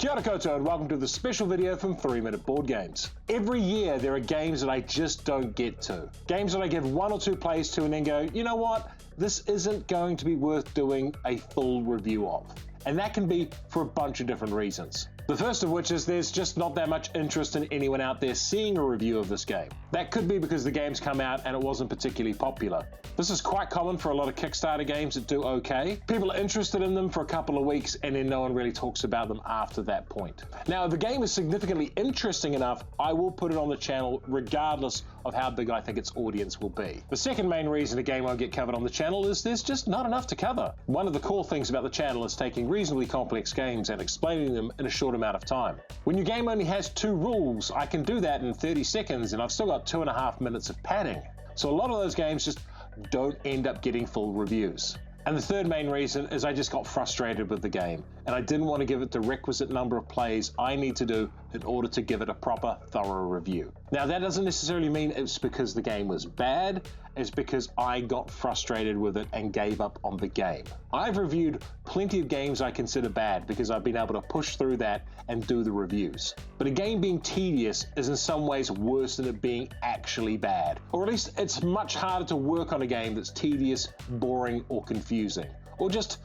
Kia ora koutou and welcome to the special video from 3 Minute Board Games. Every year there are games that I just don't get to. Games that I give 1 or 2 plays to and then go, you know what, this isn't going to be worth doing a full review of. And that can be for a bunch of different reasons. The first of which is there's just not that much interest in anyone out there seeing a review of this game. That could be because the game's come out and it wasn't particularly popular. This is quite common for a lot of Kickstarter games that do okay. People are interested in them for a couple of weeks and then no one really talks about them after that point. Now, if the game is significantly interesting enough, I will put it on the channel regardless of how big I think its audience will be. The second main reason a game won't get covered on the channel is there's just not enough to cover. One of the cool things about the channel is taking reasonably complex games and explaining them in a short amount of time. When your game only has 2 rules, I can do that in 30 seconds and I've still got 2.5 minutes of padding. So a lot of those games just don't end up getting full reviews. And the third main reason is I just got frustrated with the game and I didn't want to give it the requisite number of plays I need to do in order to give it a proper, thorough review. Now, that doesn't necessarily mean it's because the game was bad, it's because I got frustrated with it and gave up on the game. I've reviewed plenty of games I consider bad because I've been able to push through that and do the reviews. But a game being tedious is in some ways worse than it being actually bad. Or at least it's much harder to work on a game that's tedious, boring, or confusing. Or just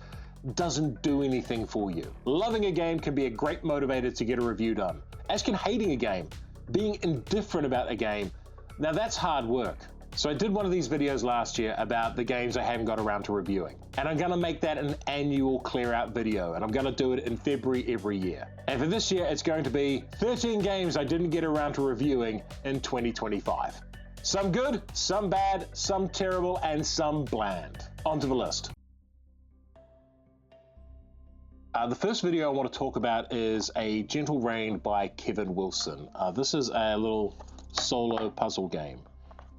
doesn't do anything for you. Loving a game can be a great motivator to get a review done, as can hating a game. Being indifferent about a game, now that's hard work. So I did one of these videos last year about the games I haven't got around to reviewing. And I'm gonna make that an annual clear out video, and I'm gonna do it in February every year. And for this year, it's going to be 13 games I didn't get around to reviewing in 2025. Some good, some bad, some terrible, and some bland. Onto the list. The first video I want to talk about is A Gentle Rain by Kevin Wilson. This is a little solo puzzle game.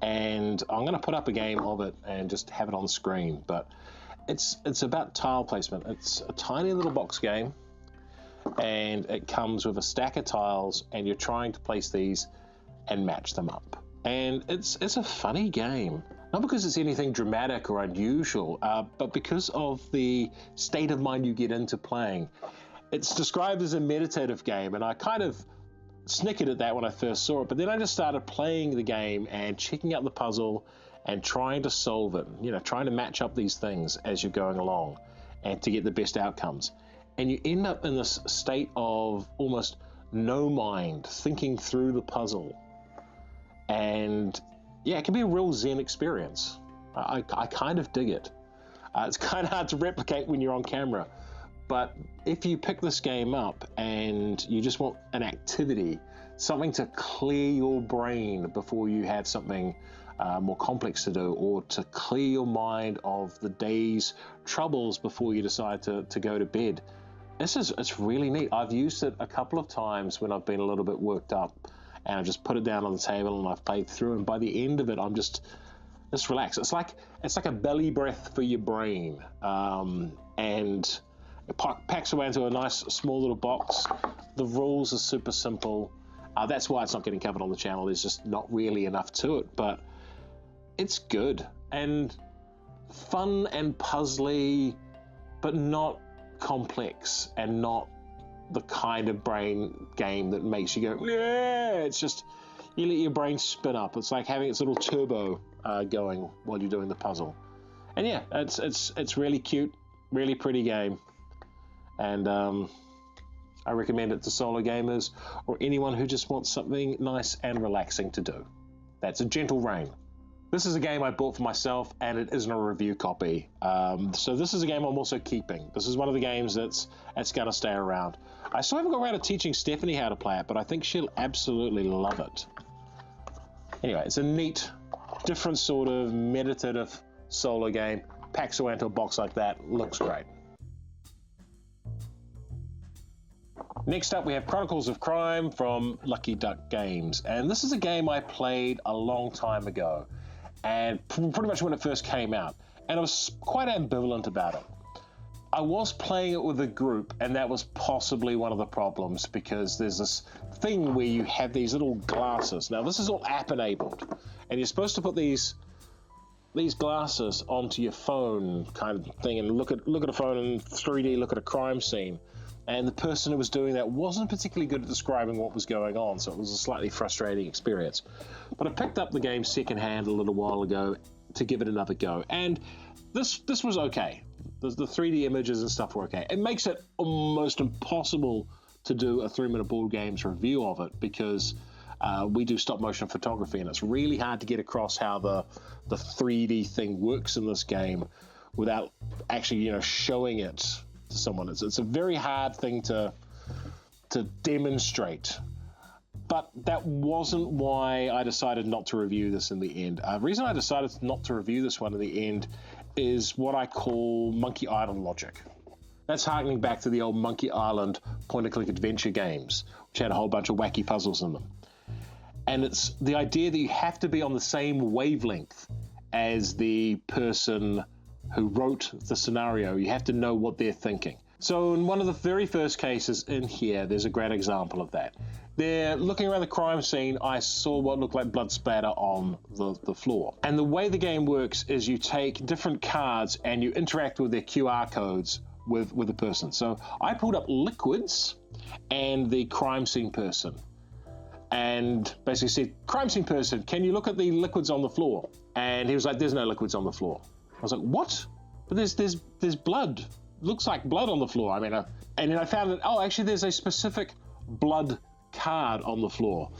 And I'm going to put up a game of it and just have it on screen, but it's about tile placement. It's a tiny little box game, and it comes with a stack of tiles, and you're trying to place these and match them up. And it's a funny game, not because it's anything dramatic or unusual, but because of the state of mind you get into playing. It's described as a meditative game, and I kind of snickered at that when I first saw it, but then I just started playing the game and checking out the puzzle and trying to solve it, trying to match up these things as you're going along and to get the best outcomes. And you end up in this state of almost no mind, thinking through the puzzle. And yeah, it can be a real zen experience. I kind of dig it. It's kind of hard to replicate when you're on camera. But if you pick this game up and you just want an activity, something to clear your brain before you have something more complex to do, or to clear your mind of the day's troubles before you decide to go to bed, it's really neat. I've used it a couple of times when I've been a little bit worked up, and I just put it down on the table and I've played through, and by the end of it, I'm just relaxed. It's like a belly breath for your brain, and it packs away into a nice small little box. The rules are super simple. That's why it's not getting covered on the channel. There's just not really enough to it, but it's good and fun and puzzly, but not complex and not the kind of brain game that makes you go, yeah. It's just, you let your brain spin up. It's like having its little turbo going while you're doing the puzzle. And yeah, it's really cute, really pretty game. And I recommend it to solo gamers or anyone who just wants something nice and relaxing to do. That's A Gentle Rain. This is a game I bought for myself, and it isn't a review copy. So this is a game I'm also keeping. This is one of the games that's going to stay around. I still haven't got around to teaching Stephanie how to play it, but I think she'll absolutely love it. Anyway, it's a neat, different sort of meditative solo game. Packs away into a box like that. Looks great. Next up, we have Chronicles of Crime from Lucky Duck Games. And this is a game I played a long time ago, and pretty much when it first came out. And I was quite ambivalent about it. I was playing it with a group, and that was possibly one of the problems, because there's this thing where you have these little glasses. Now, this is all app-enabled, and you're supposed to put these glasses onto your phone kind of thing and look at a phone in 3D, look at a crime scene. and the person who was doing that wasn't particularly good at describing what was going on, so it was a slightly frustrating experience. But I picked up the game secondhand a little while ago to give it another go, and this was okay. The 3D images and stuff were okay. It makes it almost impossible to do a 3-minute board games review of it, because we do stop motion photography, and it's really hard to get across how the 3D thing works in this game without actually, showing it to someone. It's a very hard thing to demonstrate. But that wasn't why I decided not to review this in the end. The reason I decided not to review this one in the end is what I call Monkey Island logic. That's harkening back to the old Monkey Island point-and-click adventure games, which had a whole bunch of wacky puzzles in them. And it's the idea that you have to be on the same wavelength as the person who wrote the scenario. You have to know what they're thinking. So in one of the very first cases in here, there's a great example of that. They're looking around the crime scene. I saw what looked like blood splatter on the floor. And the way the game works is you take different cards and you interact with their QR codes with the person. So I pulled up liquids and the crime scene person, and basically said, crime scene person, can you look at the liquids on the floor? And he was like, there's no liquids on the floor. I was like, what? But there's blood. Looks like blood on the floor. I mean, and then I found that, actually there's a specific blood card on the floor.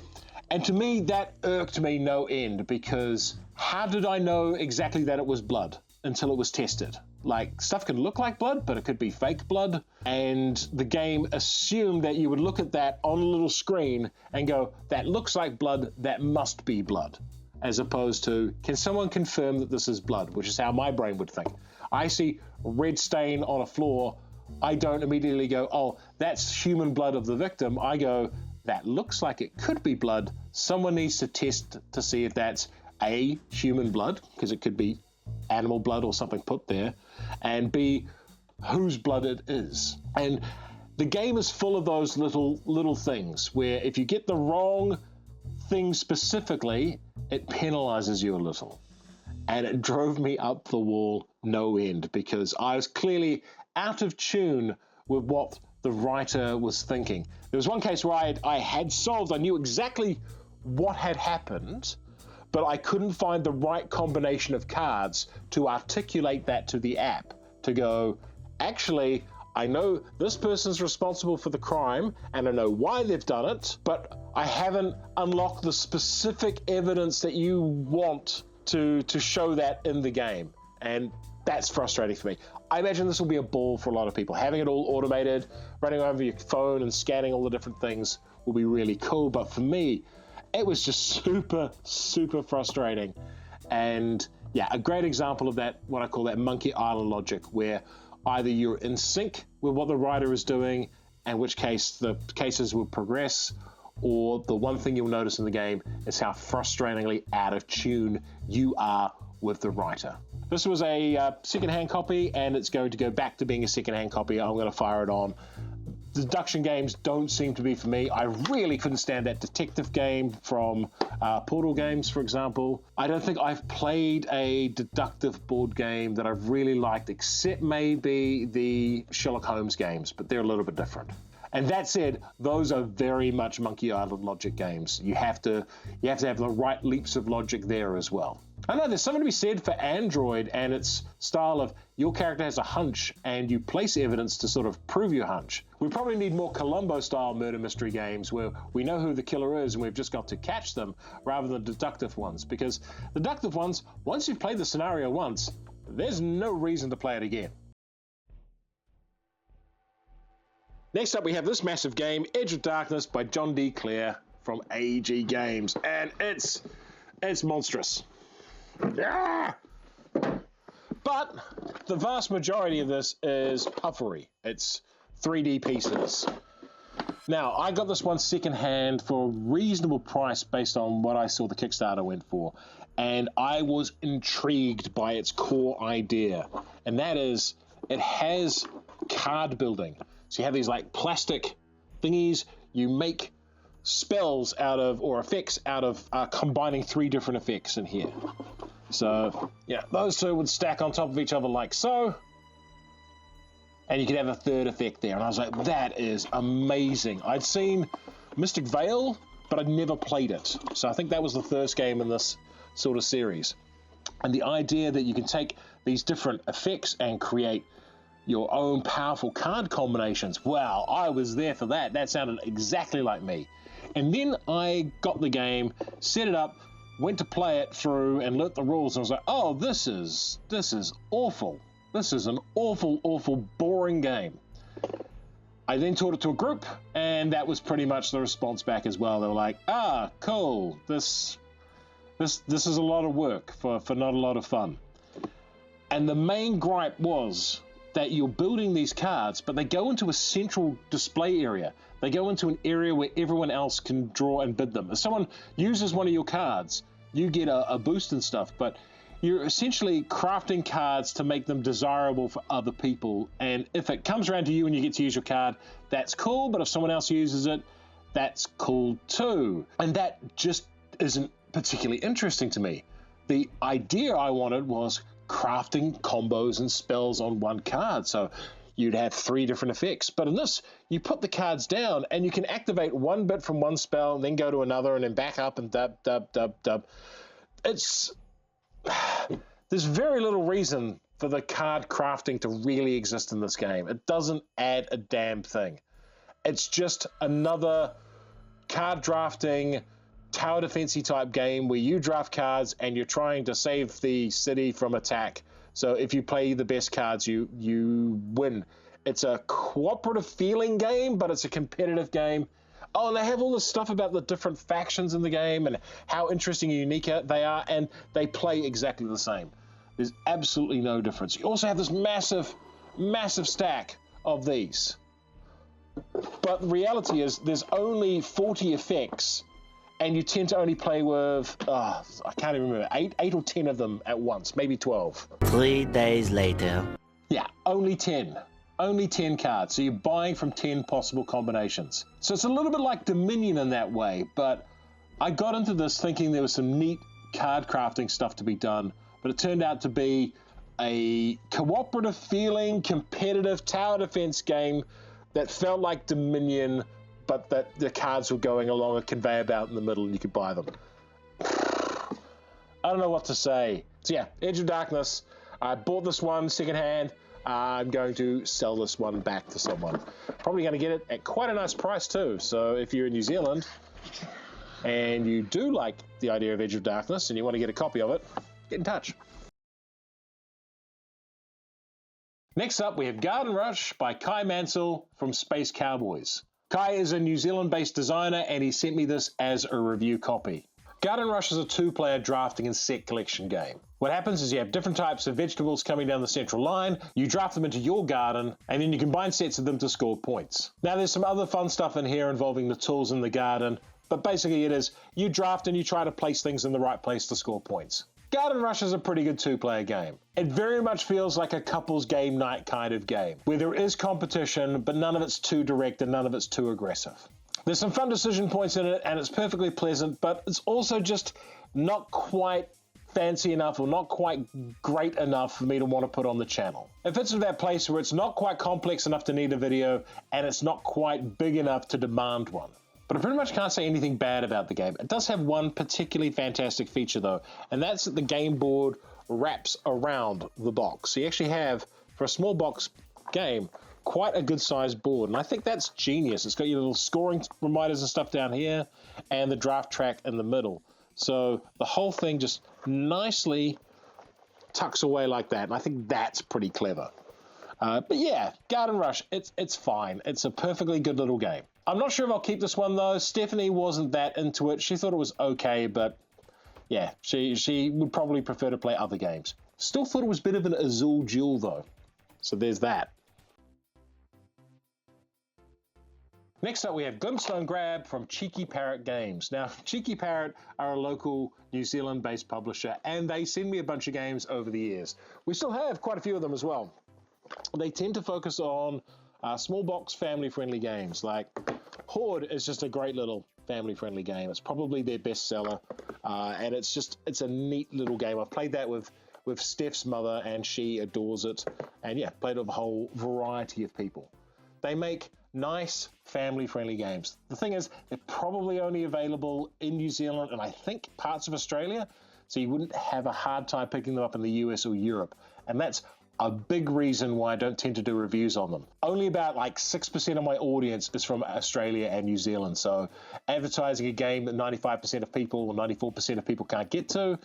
And to me, that irked me no end, because how did I know exactly that it was blood until it was tested? Like, stuff can look like blood, but it could be fake blood. And the game assumed that you would look at that on a little screen and go, that looks like blood, that must be blood. As opposed to, can someone confirm that this is blood? Which is how my brain would think. I see red stain on a floor. I don't immediately go, oh, that's human blood of the victim. I go, that looks like it could be blood. Someone needs to test to see if that's A, human blood, because it could be animal blood or something put there, and B, whose blood it is. And the game is full of those little things where if you get the wrong thing specifically, it penalizes you a little. And it drove me up the wall no end, because I was clearly out of tune with what the writer was thinking. There was one case where I had solved, I knew exactly what had happened, but I couldn't find the right combination of cards to articulate that to the app, to go, actually, I know this person's responsible for the crime, and I know why they've done it, but I haven't unlocked the specific evidence that you want to show that in the game. And that's frustrating for me. I imagine this will be a ball for a lot of people. Having it all automated, running over your phone and scanning all the different things will be really cool. But for me, it was just super, super frustrating. And yeah, a great example of that, what I call that Monkey Island logic, where either you're in sync with what the writer is doing, in which case the cases will progress, or the one thing you'll notice in the game is how frustratingly out of tune you are with the writer. This was a secondhand copy, and it's going to go back to being a secondhand copy. I'm going to fire it on. Deduction games don't seem to be for me. I really couldn't stand that detective game from Portal Games, for example. I don't think I've played a deductive board game that I've really liked, except maybe the Sherlock Holmes games, but they're a little bit different. And that said, those are very much Monkey Island logic games. You have to have the right leaps of logic there as well. I know there's something to be said for Android and its style of your character has a hunch and you place evidence to sort of prove your hunch. We probably need more Columbo-style murder mystery games where we know who the killer is and we've just got to catch them, rather than deductive ones. Because deductive ones, once you've played the scenario once, there's no reason to play it again. Next up, we have this massive game, Edge of Darkness by John D. Clare from AG Games, and it's monstrous. Yeah! But the vast majority of this is puffery. It's 3D pieces. Now, I got this one secondhand for a reasonable price based on what I saw the Kickstarter went for, and I was intrigued by its core idea, and that is it has card building. So you have these like plastic thingies, you make spells out of, or effects out of combining 3 different effects in here. So yeah, those two would stack on top of each other like so. and you could have a third effect there. And I was like, that is amazing. I'd seen Mystic Vale, but I'd never played it. So I think that was the first game in this sort of series. And the idea that you can take these different effects and create your own powerful card combinations. Wow, I was there for that. That sounded exactly like me. And then I got the game, set it up, went to play it through and learnt the rules, and I was like, oh, this is awful. This is an awful, awful, boring game. I then taught it to a group, and that was pretty much the response back as well. They were like, ah, cool, this is a lot of work for not a lot of fun. And the main gripe was that you're building these cards, but they go into a central display area. They go into an area where everyone else can draw and bid them. If someone uses one of your cards, you get a boost and stuff, but you're essentially crafting cards to make them desirable for other people. And if it comes around to you and you get to use your card, that's cool, but if someone else uses it, that's cool too. And that just isn't particularly interesting to me. The idea I wanted was crafting combos and spells on one card, so you'd have 3 different effects. But in this, you put the cards down and you can activate one bit from one spell and then go to another and then back up and dub. There's very little reason for the card crafting to really exist in this game. It doesn't add a damn thing. It's just another card drafting tower defensey type game where you draft cards and you're trying to save the city from attack. So if you play the best cards, you win. It's a cooperative feeling game, but it's a competitive game. Oh, and they have all this stuff about the different factions in the game and how interesting and unique they are, and they play exactly the same. There's absolutely no difference. You also have this massive, massive stack of these. But the reality is there's only 40 effects, and you tend to only play with, I can't even remember, 8 or 10 of them at once, maybe 12. 3 days later. Yeah, only 10. Only 10 cards, so you're buying from 10 possible combinations. So it's a little bit like Dominion in that way, but I got into this thinking there was some neat card crafting stuff to be done, but it turned out to be a cooperative feeling, competitive tower defense game that felt like Dominion, but that the cards were going along a conveyor belt in the middle and you could buy them. I don't know what to say. So yeah, Edge of Darkness. I bought this one secondhand. I'm going to sell this one back to someone. Probably going to get it at quite a nice price too. So if you're in New Zealand and you do like the idea of Edge of Darkness and you want to get a copy of it, get in touch. Next up, we have Garden Rush by Kai Mansell from Space Cowboys. Kai is a New Zealand-based designer, and he sent me this as a review copy. Garden Rush is a 2-player drafting and set collection game. What happens is you have different types of vegetables coming down the central line, you draft them into your garden, and then you combine sets of them to score points. Now there's some other fun stuff in here involving the tools in the garden, but basically it is you draft and you try to place things in the right place to score points. Garden Rush is a pretty good 2-player game. It very much feels like a couples game night kind of game, where there is competition, but none of it's too direct and none of it's too aggressive. There's some fun decision points in it, and it's perfectly pleasant, but it's also just not quite fancy enough or not quite great enough for me to want to put on the channel. It fits into that place where it's not quite complex enough to need a video, and it's not quite big enough to demand one. But I pretty much can't say anything bad about the game. It does have one particularly fantastic feature though, and that's that the game board wraps around the box. So you actually have, for a small box game, quite a good sized board, and I think that's genius. It's got your little scoring reminders and stuff down here, and the draft track in the middle. So the whole thing just nicely tucks away like that, and I think that's pretty clever. But yeah, Garden Rush, it's fine. It's a perfectly good little game. I'm not sure if I'll keep this one though. Stephanie wasn't that into it. She thought it was okay, but yeah, she would probably prefer to play other games. Still thought it was a bit of an Azul Duel though. So there's that. Next up, we have Glimstone Grab from Cheeky Parrot Games. Now, Cheeky Parrot are a local New Zealand-based publisher, and they send me a bunch of games over the years. We still have quite a few of them as well. They tend to focus on small box, family-friendly games. Like Horde is just a great little family-friendly game. It's probably their best seller, and it's a neat little game. I've played that with with Steph's mother, and she adores it. And yeah, played with a whole variety of people. They make nice family-friendly games. The thing is, they're probably only available in New Zealand and I think parts of Australia, so you wouldn't have a hard time picking them up in the US or Europe. And that's a big reason why I don't tend to do reviews on them. Only about like 6% of my audience is from Australia and New Zealand, so advertising a game that 95% of people or 94% of people can't get to,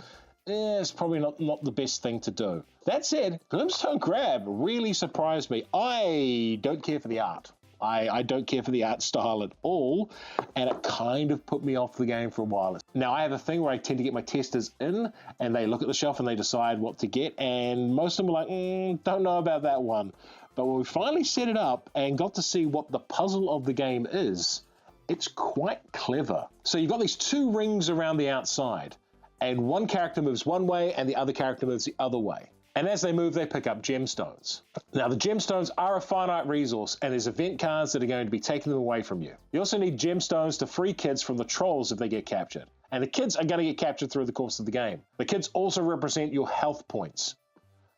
it's probably not the best thing to do. That said, Glimstone Grab really surprised me. I don't care for the art. I don't care for the art style at all, and it kind of put me off the game for a while. Now, I have a thing where I tend to get my testers in, and they look at the shelf and they decide what to get, and most of them are like, don't know about that one. But when we finally set it up and got to see what the puzzle of the game is, it's quite clever. So you've got these two rings around the outside, and one character moves one way and the other character moves the other way. And as they move, they pick up gemstones. Now, the gemstones are a finite resource, and there's event cards that are going to be taking them away from you. You also need gemstones to free kids from the trolls if they get captured. And the kids are going to get captured through the course of the game. The kids also represent your health points.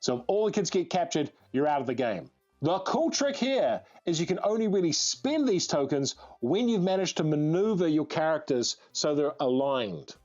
So if all the kids get captured, you're out of the game. The cool trick here is you can only really spend these tokens when you've managed to maneuver your characters so they're aligned.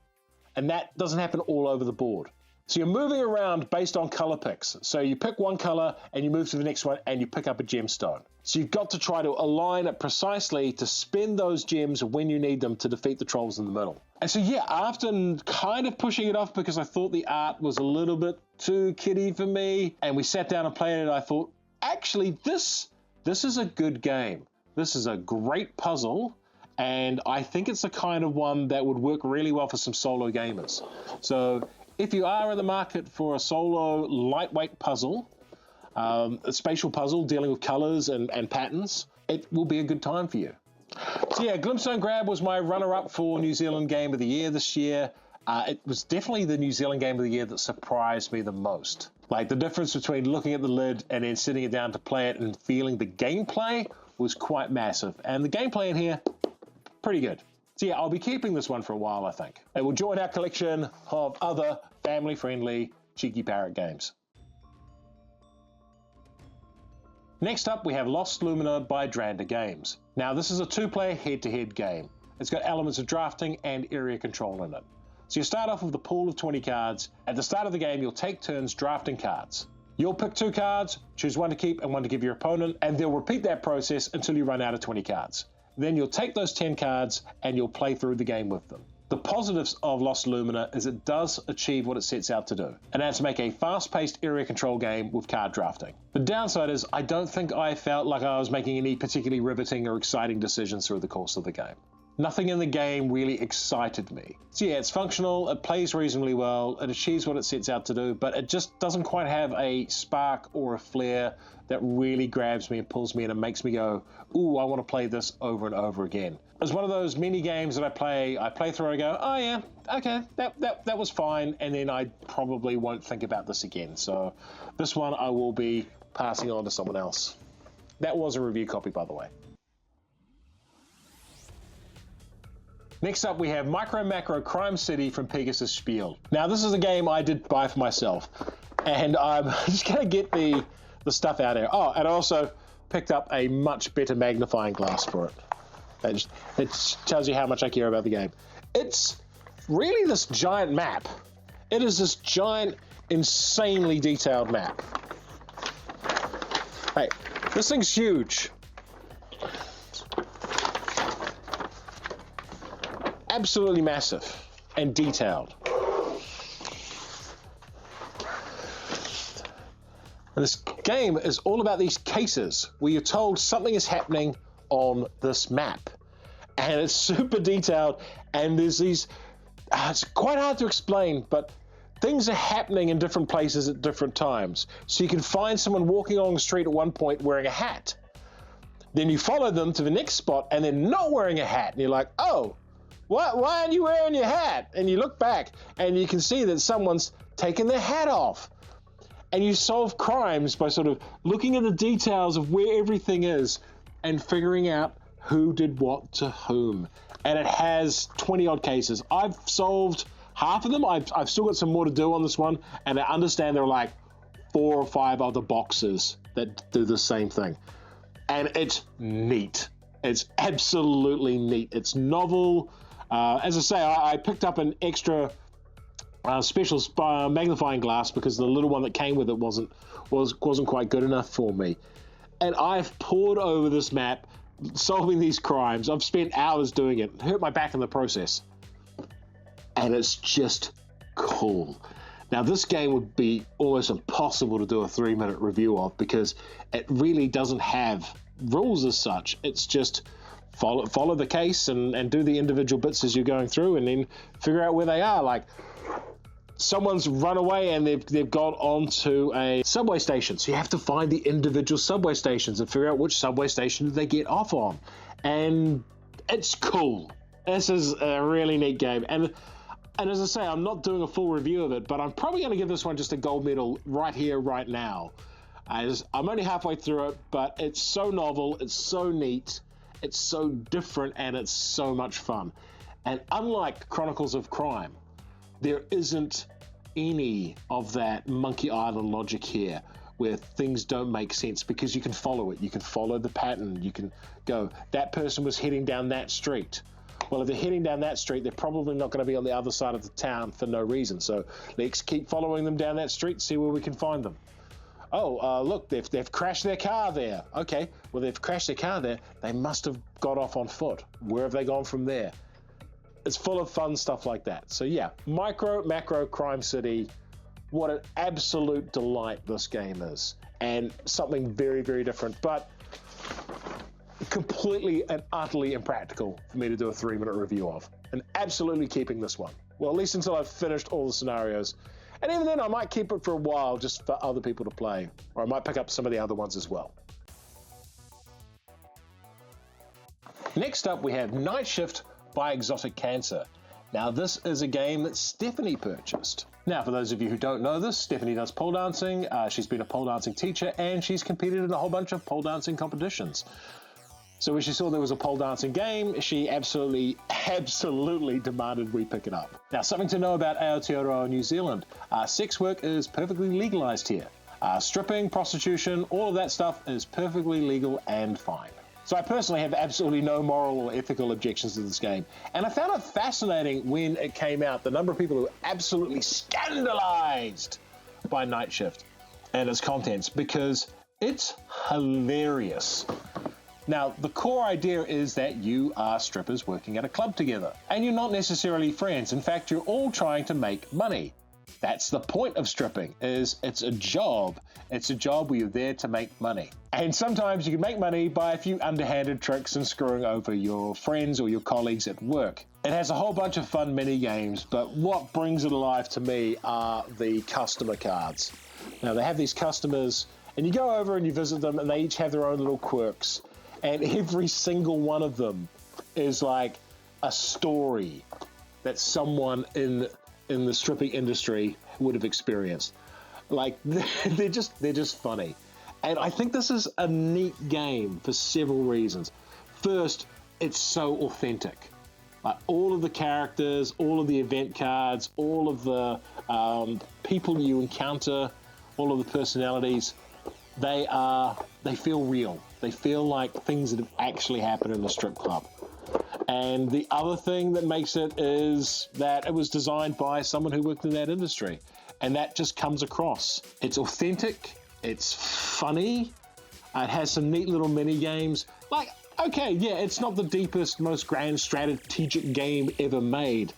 And that doesn't happen all over the board. So you're moving around based on color picks. So you pick one color and you move to the next one and you pick up a gemstone. So you've got to try to align it precisely to spend those gems when you need them to defeat the trolls in the middle. And so yeah, after kind of pushing it off because I thought the art was a little bit too kiddie for me, and we sat down and played it, I thought, actually, this is a good game. This is a great puzzle. And I think it's the kind of one that would work really well for some solo gamers. So if you are in the market for a solo lightweight puzzle, a spatial puzzle dealing with colors and patterns, it will be a good time for you. So yeah, Glimstone Grab was my runner-up for New Zealand Game of the Year this year. It was definitely the New Zealand Game of the Year that surprised me the most. Like, the difference between looking at the lid and then sitting it down to play it and feeling the gameplay was quite massive. And the gameplay in here, pretty good. So yeah, I'll be keeping this one for a while, I think. It will join our collection of other family-friendly Cheeky Parrot games. Next up, we have Lost Lumina by Dranda Games. Now, this is a two-player head-to-head game. It's got elements of drafting and area control in it. So you start off with a pool of 20 cards. At the start of the game, you'll take turns drafting cards. You'll pick 2 cards, choose one to keep and one to give your opponent, and they'll repeat that process until you run out of 20 cards. Then you'll take those 10 cards and you'll play through the game with them. The positives of Lost Lumina is it does achieve what it sets out to do, and that's make a fast-paced area control game with card drafting. The downside is I don't think I felt like I was making any particularly riveting or exciting decisions through the course of the game. Nothing in the game really excited me. So yeah, it's functional, it plays reasonably well, it achieves what it sets out to do, but it just doesn't quite have a spark or a flair that really grabs me and pulls me in and makes me go, ooh, I want to play this over and over again. It's one of those mini games that I play through and I go, oh yeah, okay, that was fine, and then I probably won't think about this again. So this one I will be passing on to someone else. That was a review copy, by the way. Next up, we have Micro Macro Crime City from Pegasus Spiel. Now, this is a game I did buy for myself, and I'm just going to get the stuff out here. Oh, and I also picked up a much better magnifying glass for it. It tells you how much I care about the game. It's really this giant map. It is this giant, insanely detailed map. Hey, this thing's huge. Absolutely massive and detailed. And this game is all about these cases where you're told something is happening on this map. And it's super detailed, and there's these, it's quite hard to explain, but things are happening in different places at different times. So you can find someone walking along the street at one point wearing a hat. Then you follow them to the next spot and they're not wearing a hat. And you're like, oh, why aren't you wearing your hat? And you look back and you can see that someone's taken their hat off. And you solve crimes by sort of looking at the details of where everything is and figuring out who did what to whom. And it has 20 odd cases. I've solved half of them. I've still got some more to do on this one, and I understand there are like 4 or 5 other boxes that do the same thing. And it's neat. It's absolutely neat. It's novel. As I say, I picked up an extra special magnifying glass because the little one that came with it wasn't quite good enough for me. And I've pored over this map, solving these crimes. I've spent hours doing it. Hurt my back in the process. And it's just cool. Now, this game would be almost impossible to do a 3-minute review of because it really doesn't have rules as such. It's just follow the case and do the individual bits as you're going through, and then figure out where they are. Like, someone's run away and they've got onto a subway station, so you have to find the individual subway stations and figure out which subway station did they get off on. And it's cool. This is a really neat game. And as I say, I'm not doing a full review of it, but I'm probably going to give this one just a gold medal right here, right now. As I'm only halfway through it, but it's so novel, it's so neat, it's so different, and it's so much fun. And unlike Chronicles of Crime, there isn't any of that Monkey Island logic here, where things don't make sense, because you can follow it. You can follow the pattern. You can go, that person was heading down that street. Well, if they're heading down that street, they're probably not going to be on the other side of the town for no reason. So let's keep following them down that street, see where we can find them. Oh, look, they've crashed their car there. Okay, well, they've crashed their car there. They must have got off on foot. Where have they gone from there? It's full of fun stuff like that. So yeah, macro Crime City. What an absolute delight this game is. And something very, very different, but completely and utterly impractical for me to do a 3-minute review of. And absolutely keeping this one. Well, at least until I've finished all the scenarios. And even then, I might keep it for a while just for other people to play. Or I might pick up some of the other ones as well. Next up, we have Night Shift by Exotic Cancer. Now, this is a game that Stephanie purchased. Now, for those of you who don't know this, Stephanie does pole dancing. She's been a pole dancing teacher, and she's competed in a whole bunch of pole dancing competitions. So when she saw there was a pole dancing game, she absolutely demanded we pick it up. Now, something to know about Aotearoa, New Zealand. Sex work is perfectly legalized here. Stripping, prostitution, all of that stuff is perfectly legal and fine. So I personally have absolutely no moral or ethical objections to this game. And I found it fascinating when it came out, the number of people who were absolutely scandalized by Night Shift and its contents, because it's hilarious. Now, the core idea is that you are strippers working at a club together, and you're not necessarily friends. In fact, you're all trying to make money. That's the point of stripping, is it's a job. It's a job where you're there to make money. And sometimes you can make money by a few underhanded tricks and screwing over your friends or your colleagues at work. It has a whole bunch of fun mini games, but what brings it alive to me are the customer cards. Now, they have these customers, and you go over and you visit them, and they each have their own little quirks. And every single one of them is like a story that someone in the stripping industry would have experienced. Like, they're just funny. And I think this is a neat game for several reasons. First, it's so authentic. Like, all of the characters, all of the event cards, all of the people you encounter, all of the personalities, they feel real. They feel like things that have actually happened in the strip club. And the other thing that makes it is that it was designed by someone who worked in that industry. And that just comes across. It's authentic. It's funny. It has some neat little mini games. Like, okay, yeah, it's not the deepest, most grand strategic game ever made,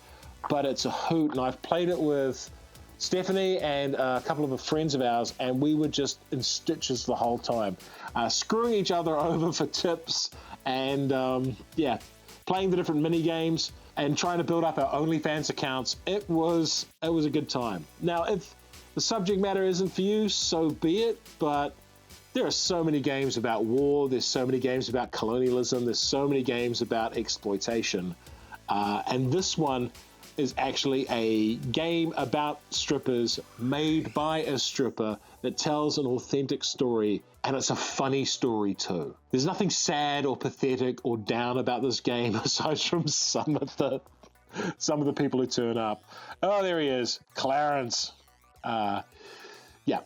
but it's a hoot. And I've played it with Stephanie and a couple of friends of ours, and we were just in stitches the whole time, screwing each other over for tips, and playing the different mini games and trying to build up our OnlyFans accounts. It was a good time. Now, if the subject matter isn't for you, so be it. But there are so many games about war. There's so many games about colonialism. There's so many games about exploitation, and this one is actually a game about strippers made by a stripper that tells an authentic story, and it's a funny story too. There's nothing sad or pathetic or down about this game aside from some of the some of the people who turn up. Oh, there he is, Clarence. Yeah,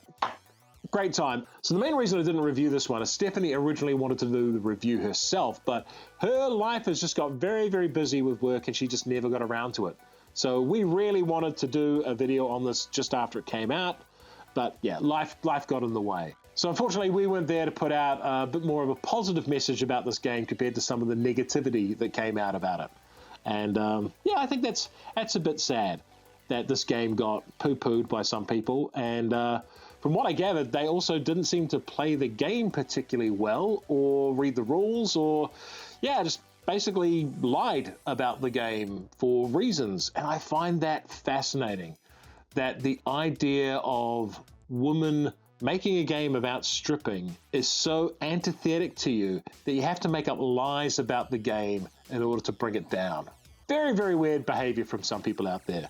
great time. So the main reason I didn't review this one is Stephanie originally wanted to do the review herself, but her life has just got very, very busy with work and she just never got around to it. So we really wanted to do a video on this just after it came out, but yeah, life got in the way. So unfortunately, we weren't there to put out a bit more of a positive message about this game compared to some of the negativity that came out about it. And yeah, I think that's a bit sad that this game got poo-pooed by some people. And from what I gathered, they also didn't seem to play the game particularly well or read the rules or, yeah, just basically lied about the game for reasons. And I find that fascinating, that the idea of women making a game about stripping is so antithetic to you that you have to make up lies about the game in order to bring it down. Very, very weird behavior from some people out there.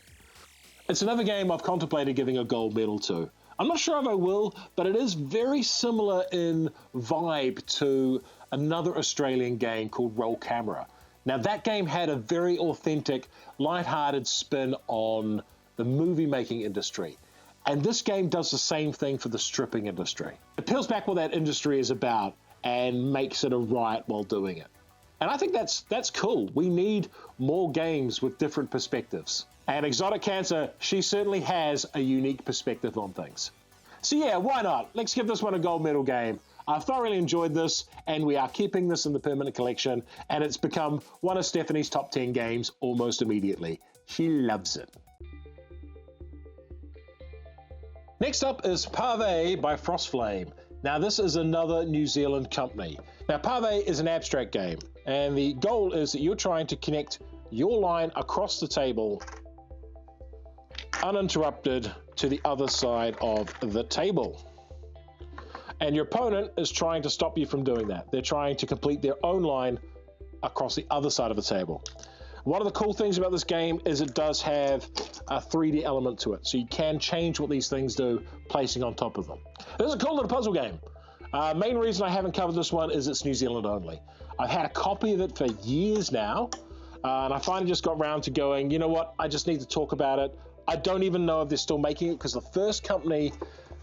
It's another game I've contemplated giving a gold medal to. I'm not sure if I will, but it is very similar in vibe to another Australian game called Roll Camera. Now, that game had a very authentic, lighthearted spin on the movie-making industry. And this game does the same thing for the stripping industry. It peels back what that industry is about and makes it a riot while doing it. And I think that's cool. We need more games with different perspectives. And Exotic Cancer, she certainly has a unique perspective on things. So yeah, why not? Let's give this one a gold medal game. I've thoroughly enjoyed this, and we are keeping this in the permanent collection, and it's become one of Stephanie's top 10 games almost immediately. She loves it. Next up is Pave by Frostflame. Now, this is another New Zealand company. Now, Pave is an abstract game, and the goal is that you're trying to connect your line across the table uninterrupted to the other side of the table. And your opponent is trying to stop you from doing that. They're trying to complete their own line across the other side of the table. One of the cool things about this game is it does have a 3D element to it, so you can change what these things do, placing on top of them. This is a cool little puzzle game. Main reason I haven't covered this one is it's New Zealand only. I've had a copy of it for years now, and I finally just got around to going, you know what, I just need to talk about it. I don't even know if they're still making it, because the first company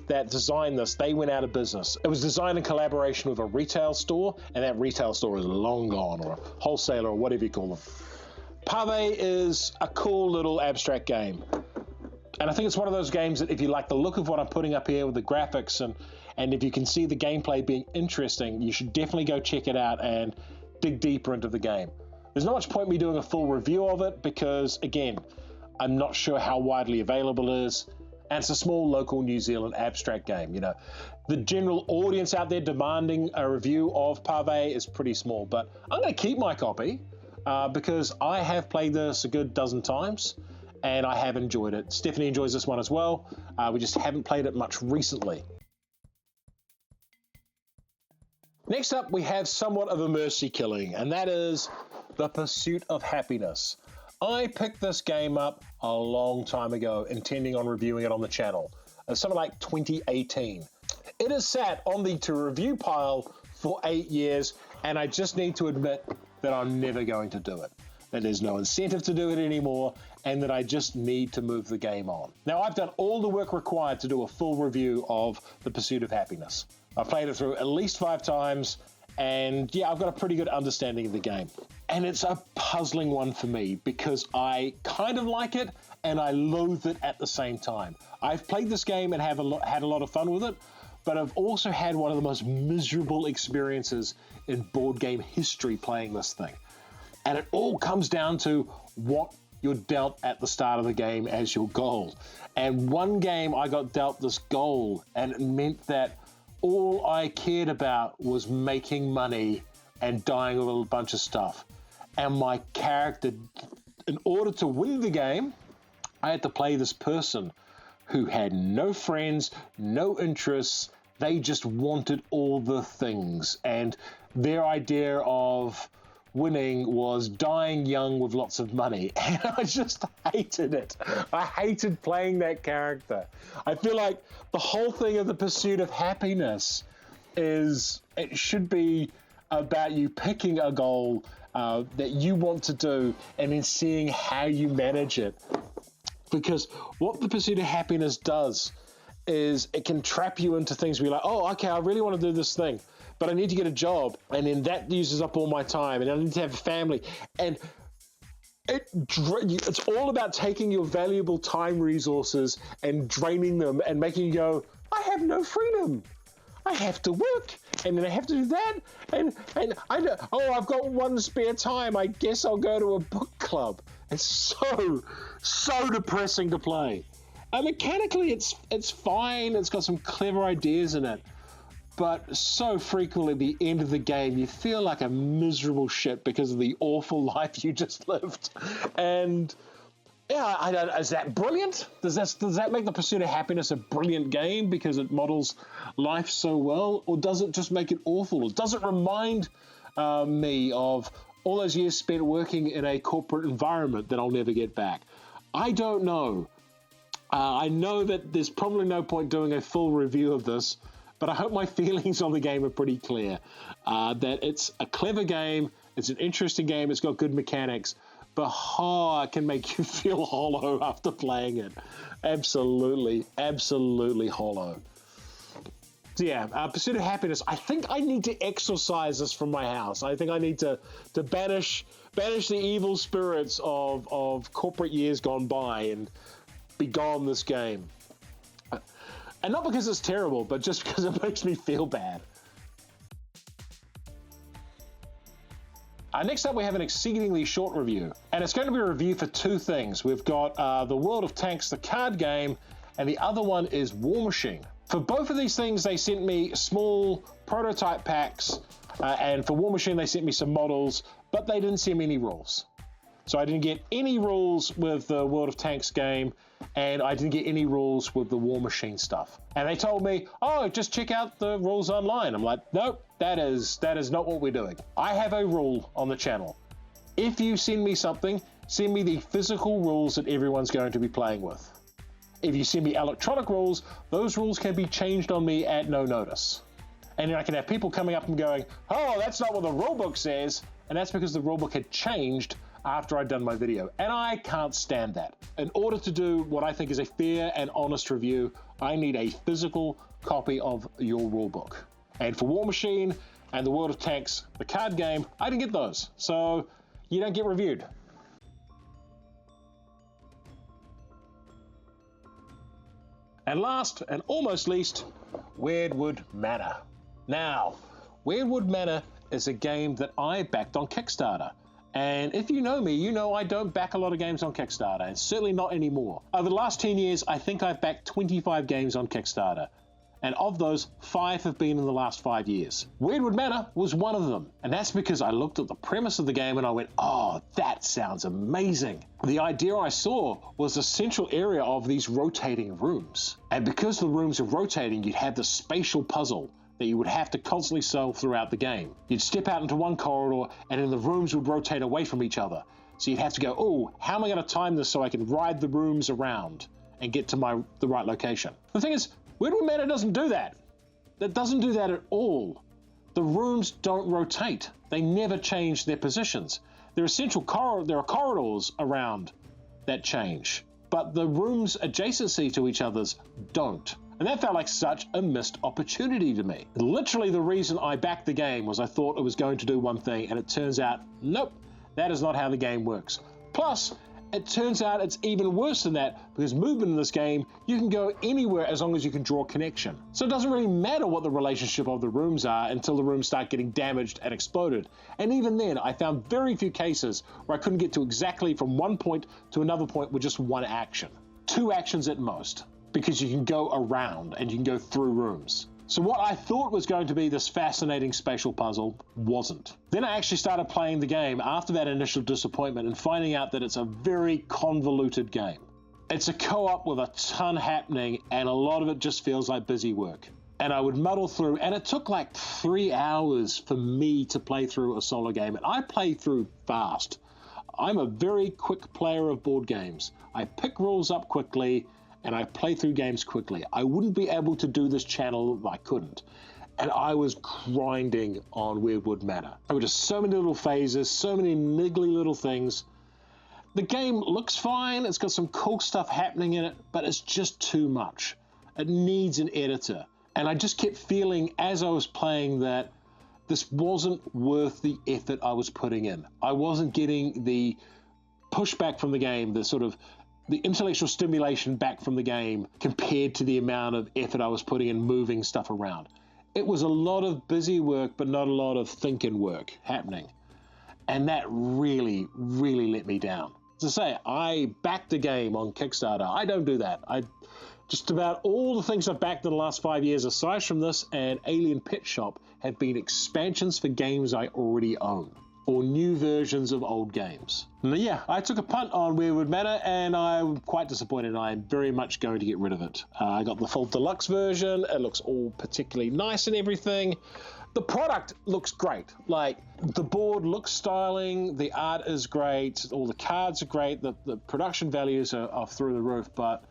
that designed this, they went out of business. It was designed in collaboration with a retail store, and that retail store is long gone, or a wholesaler, or whatever you call them. Pave is a cool little abstract game. And I think it's one of those games that if you like the look of what I'm putting up here with the graphics and if you can see the gameplay being interesting, you should definitely go check it out and dig deeper into the game. There's not much point me doing a full review of it because, again, I'm not sure how widely available it is. And it's a small local New Zealand abstract game. You know, the general audience out there demanding a review of Pave is pretty small, but I'm going to keep my copy. Because I have played this a good dozen times and I have enjoyed it. Stephanie enjoys this one as well. We just haven't played it much recently. Next up, we have somewhat of a mercy killing, and that is The Pursuit of Happiness. I picked this game up a long time ago, intending on reviewing it on the channel. Something like 2018. It has sat on the to review pile for 8 years, and I just need to admit that I'm never going to do it, that there's no incentive to do it anymore, and that I just need to move the game on. Now, I've done all the work required to do a full review of The Pursuit of Happiness. I've played it through at least 5 times, and yeah, I've got a pretty good understanding of the game. And it's a puzzling one for me because I kind of like it and I loathe it at the same time. I've played this game and had a lot of fun with it, but I've also had one of the most miserable experiences in board game history playing this thing. And it all comes down to what you're dealt at the start of the game as your goal. And one game I got dealt this goal, and it meant that all I cared about was making money and dying with a bunch of stuff. And my character, in order to win the game, I had to play this person who had no friends, no interests. They just wanted all the things. And their idea of winning was dying young with lots of money. And I just hated it. I hated playing that character. I feel like the whole thing of The Pursuit of Happiness it should be about you picking a goal that you want to do and then seeing how you manage it. Because what the Pursuit of Happiness does is it can trap you into things where you're like, oh, okay, I really want to do this thing, but I need to get a job, and then that uses up all my time, and I need to have a family. And it's all about taking your valuable time resources and draining them and making you go, I have no freedom. I have to work, and then I have to do that, and I know, oh, I've got one spare time. I guess I'll go to a book club. It's so depressing to play. Mechanically, it's fine. It's got some clever ideas in it, but so frequently at the end of the game, you feel like a miserable shit because of the awful life you just lived. And yeah, I don't. Is that brilliant? Does that make the Pursuit of Happiness a brilliant game because it models life so well, or does it just make it awful? Or does it remind me of all those years spent working in a corporate environment that I'll never get back? I don't know. I know that there's probably no point doing a full review of this, but I hope my feelings on the game are pretty clear. That it's a clever game, it's an interesting game, it's got good mechanics, but it can make you feel hollow after playing it. Absolutely hollow. So yeah, Pursuit of Happiness. I think I need to exorcise this from my house. I think I need to banish the evil spirits of corporate years gone by and be gone this game. And not because it's terrible, but just because it makes me feel bad. Next up, we have an exceedingly short review, and it's going to be a review for two things. We've got The World of Tanks, the card game, and the other one is War Machine. For both of these things, they sent me small prototype packs, and for War Machine, they sent me some models, but they didn't send me any rules. So I didn't get any rules with the World of Tanks game, and I didn't get any rules with the War Machine stuff. And they told me, oh, just check out the rules online. I'm like, nope, that is not what we're doing. I have a rule on the channel. If you send me something, send me the physical rules that everyone's going to be playing with. If you send me electronic rules, those rules can be changed on me at no notice. And then I can have people coming up and going, oh, that's not what the rulebook says. And that's because the rulebook had changed after I'd done my video, and I can't stand that. In order to do what I think is a fair and honest review, I need a physical copy of your rulebook. And for War Machine and the World of Tanks, the card game, I didn't get those, so you don't get reviewed. And last, and almost least, Weirdwood Manor. Now, Weirdwood Manor is a game that I backed on Kickstarter. And if you know me, you know I don't back a lot of games on Kickstarter, and certainly not anymore. Over the last 10 years, I think I've backed 25 games on Kickstarter. And of those, 5 have been in the last 5 years. Weirdwood Manor was one of them. And that's because I looked at the premise of the game and I went, oh, that sounds amazing. The idea I saw was the central area of these rotating rooms. And because the rooms are rotating, you'd have the spatial puzzle that you would have to constantly solve throughout the game. You'd step out into one corridor and then the rooms would rotate away from each other. So you'd have to go, oh, how am I going to time this so I can ride the rooms around and get to the right location? The thing is, Weirdwood Manor doesn't do that. It doesn't do that at all. The rooms don't rotate. They never change their positions. There are corridors around that change, but the rooms adjacency to each other's don't. And that felt like such a missed opportunity to me. Literally the reason I backed the game was I thought it was going to do one thing, and it turns out, nope, that is not how the game works. Plus, it turns out it's even worse than that, because movement in this game, you can go anywhere as long as you can draw connection. So it doesn't really matter what the relationship of the rooms are until the rooms start getting damaged and exploded. And even then, I found very few cases where I couldn't get to exactly from one point to another point with just one action. 2 actions at most, because you can go around and you can go through rooms. So what I thought was going to be this fascinating spatial puzzle wasn't. Then I actually started playing the game after that initial disappointment and finding out that it's a very convoluted game. It's a co-op with a ton happening, and a lot of it just feels like busy work. And I would muddle through, and it took like 3 hours for me to play through a solo game, and I play through fast. I'm a very quick player of board games. I pick rules up quickly, and I play through games quickly. I wouldn't be able to do this channel if I couldn't. and I was grinding on Weirdwood Manor. There were just so many little phases, so many niggly little things. The game looks fine, it's got some cool stuff happening in it, but it's just too much. It needs an editor. And I just kept feeling as I was playing that this wasn't worth the effort I was putting in. I wasn't getting the pushback from the game, the intellectual stimulation back from the game compared to the amount of effort I was putting in moving stuff around. It was a lot of busy work, but not a lot of thinking work happening. And that really, really let me down. As I say, I backed a game on Kickstarter. I don't do that. Just about all the things I've backed in the last 5 years, aside from this and Alien Pet Shop, have been expansions for games I already own, or new versions of old games. And yeah, I took a punt on Weirdwood Manor, and I'm quite disappointed. I'm very much going to get rid of it. I got the full deluxe version. It looks all particularly nice and everything. The product looks great. Like, the board looks styling, the art is great, all the cards are great, the production values are through the roof, but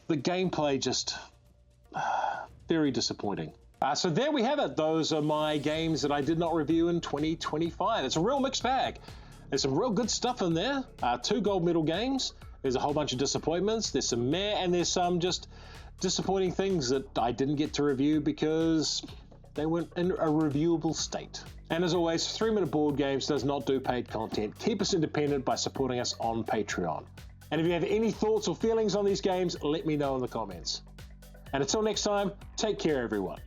the gameplay just very disappointing. So there we have it. Those are my games that I did not review in 2025. It's a real mixed bag. There's some real good stuff in there. 2 gold medal games. There's a whole bunch of disappointments. There's some meh, and there's some just disappointing things that I didn't get to review because they weren't in a reviewable state. And as always, 3 Minute Board Games does not do paid content. Keep us independent by supporting us on Patreon. And if you have any thoughts or feelings on these games, let me know in the comments. And until next time, take care, everyone.